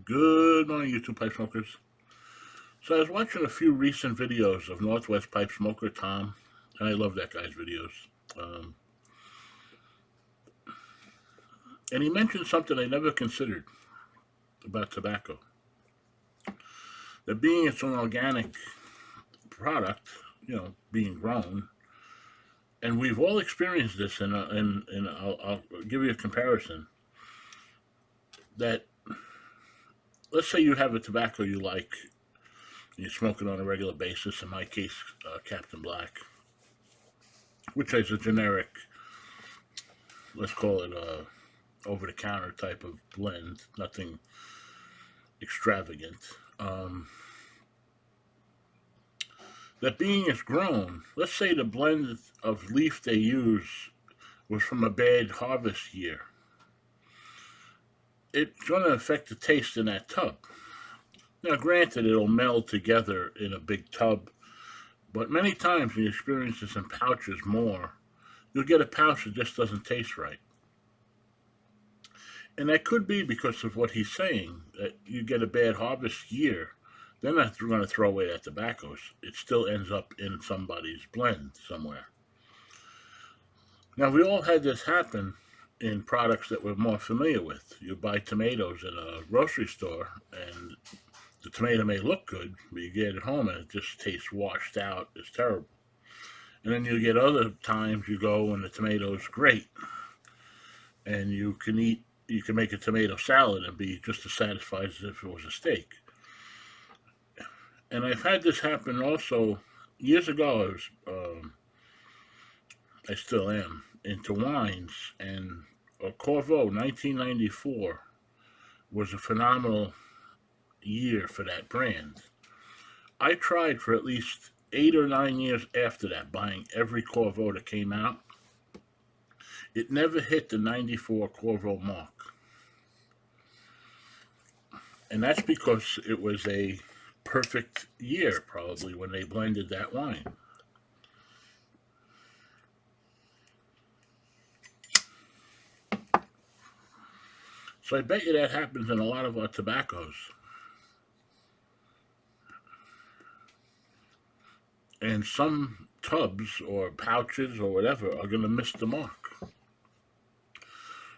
Good morning, YouTube pipe smokers. So I was watching a few recent videos of Northwest pipe smoker Tom, and I love that guy's videos. Um, and he mentioned something I never considered about tobacco. That being it's an organic product, being grown, and we've all experienced this. And I'll give you a comparison. That let's say you have a tobacco you like, and you smoke it on a regular basis. In my case, Captain Black, which is a generic, let's call it a over the counter type of blend, nothing extravagant. Um, that being is grown, let's say the blend of leaf they use was from a bad harvest year, it's going to affect the taste in that tub. Now, granted, it'll meld together in a big tub, but many times when you experience this in pouches more, you'll get a pouch that just doesn't taste right. And that could be because of what he's saying, that you get a bad harvest year, they're not going to throw away that tobacco. It still ends up in somebody's blend somewhere. Now, we all had this happen in products that we're more familiar with. You buy tomatoes in a grocery store, and the tomato may look good, but you get it home and it just tastes washed out. It's terrible. And then you get other times you go and the tomato's great, and you can make a tomato salad and be just as satisfied as if it was a steak. And I've had this happen also years ago. I still am into wines, and a Corvo 1994 was a phenomenal year for that brand. I tried for at least 8 or 9 years after that, buying every Corvo that came out. It never hit the 94 Corvo mark. And that's because it was a perfect year, probably, when they blended that wine. So I bet you that happens in a lot of our tobaccos. And some tubs or pouches or whatever are going to miss the mark.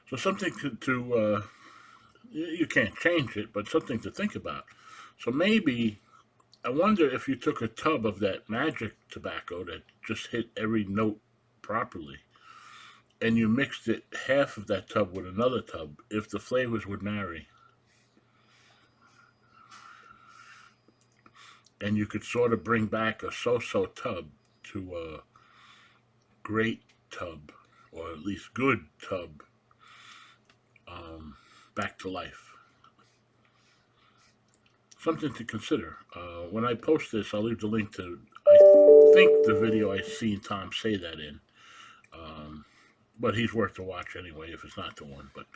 So something to you can't change it, but something to think about. So maybe I wonder if you took a tub of that magic tobacco that just hit every note properly, and you mixed it half of that tub with another tub, if the flavors would marry. And you could sort of bring back a so-so tub to a great tub, or at least good tub, back to life. Something to consider. When I post this, I'll leave the link to, I think, the video I seen Tom say that in. Um, but he's worth a watch anyway if it's not the one. But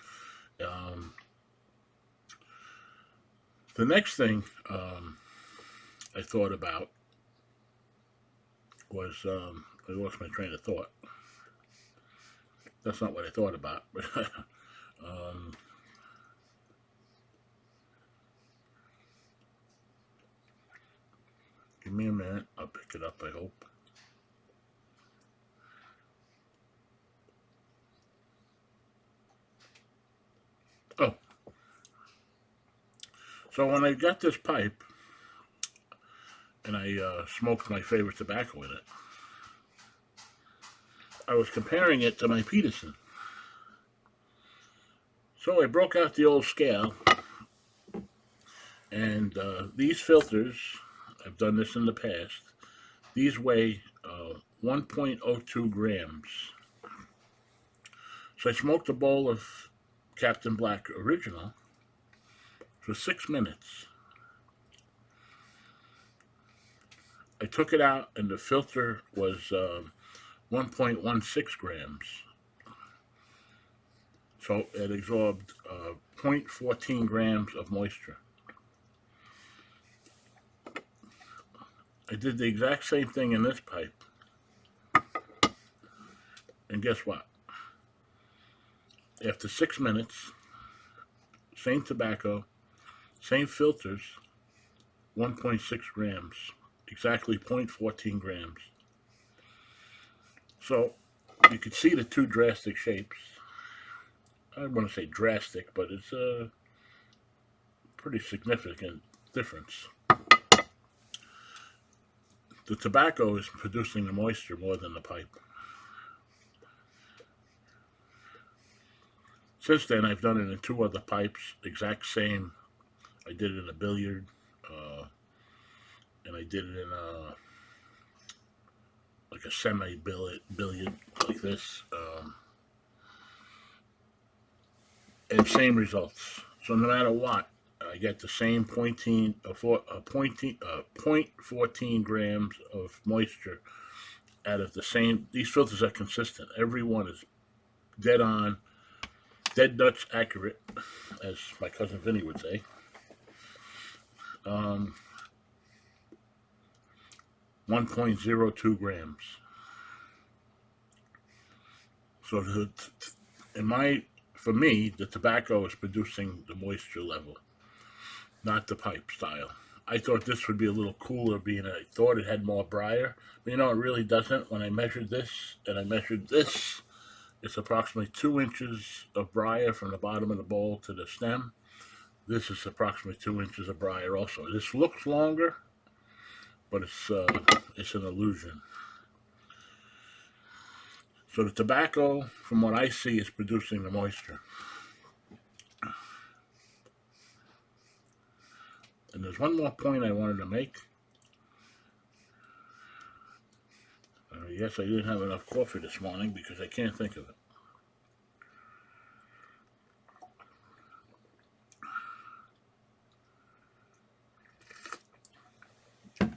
the next thing I thought about was I lost my train of thought. That's not what I thought about, but give me a minute. I'll pick it up, I hope. Oh, so when I got this pipe and I smoked my favorite tobacco in it, I was comparing it to my Peterson. So I broke out the old scale, and these filters, I've done this in the past, these weigh 1.02 grams. So I smoked a bowl of Captain Black Original for 6 minutes. I took it out, and the filter was 1.16 grams. So it absorbed 0.14 grams of moisture. I did the exact same thing in this pipe. And guess what? After 6 minutes, same tobacco, Same filters, 1.6 grams, exactly 0.14 grams. So you can see the two drastic shapes. I don't want to say drastic, but it's a pretty significant difference. The tobacco is producing the moisture more than the pipe. Since then, I've done it in two other pipes, exact same. I did it in a billiard, and I did it in like a semi-billiard like this, and same results. So no matter what, I get the same 0.14 grams of moisture out of the same. These filters are consistent. Every one is dead on, dead nuts accurate, as my cousin Vinny would say. Um, 1.02 grams. So for me, the tobacco is producing the moisture level, not the pipe style. I thought this would be a little cooler, being I thought it had more briar, but it really doesn't. When I measured this and I measured this, it's approximately 2 inches of briar from the bottom of the bowl to the stem. This is approximately 2 inches of briar also. This looks longer, but it's an illusion. So the tobacco, from what I see, is producing the moisture. And there's one more point I wanted to make. Yes, I didn't have enough coffee this morning because I can't think of it.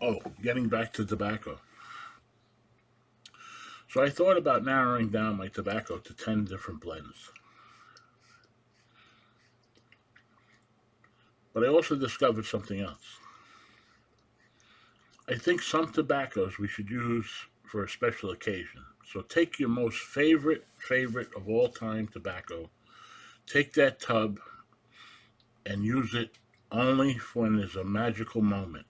Oh, getting back to tobacco. So I thought about narrowing down my tobacco to 10 different blends. But I also discovered something else. I think some tobaccos we should use for a special occasion. So take your most favorite of all time tobacco, take that tub and use it only when there's a magical moment.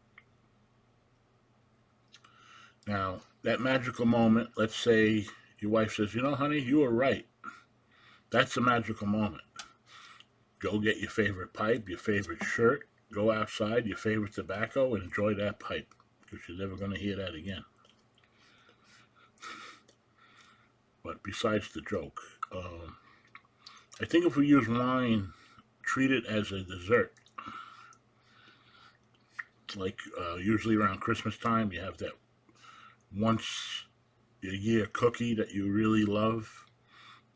Now, that magical moment, let's say your wife says, honey, you were right. That's a magical moment. Go get your favorite pipe, your favorite shirt, go outside, your favorite tobacco, and enjoy that pipe, because you're never going to hear that again. But besides the joke, I think if we use wine, treat it as a dessert. Like usually around Christmas time, you have that once a year cookie that you really love.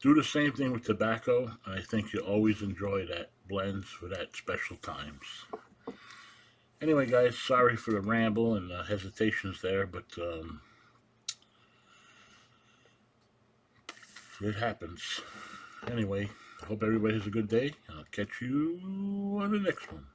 Do the same thing with tobacco, and I think you'll always enjoy that blends for that special times. Anyway, guys, sorry for the ramble and hesitations there, but it happens. Anyway, I hope everybody has a good day, and I'll catch you on the next one.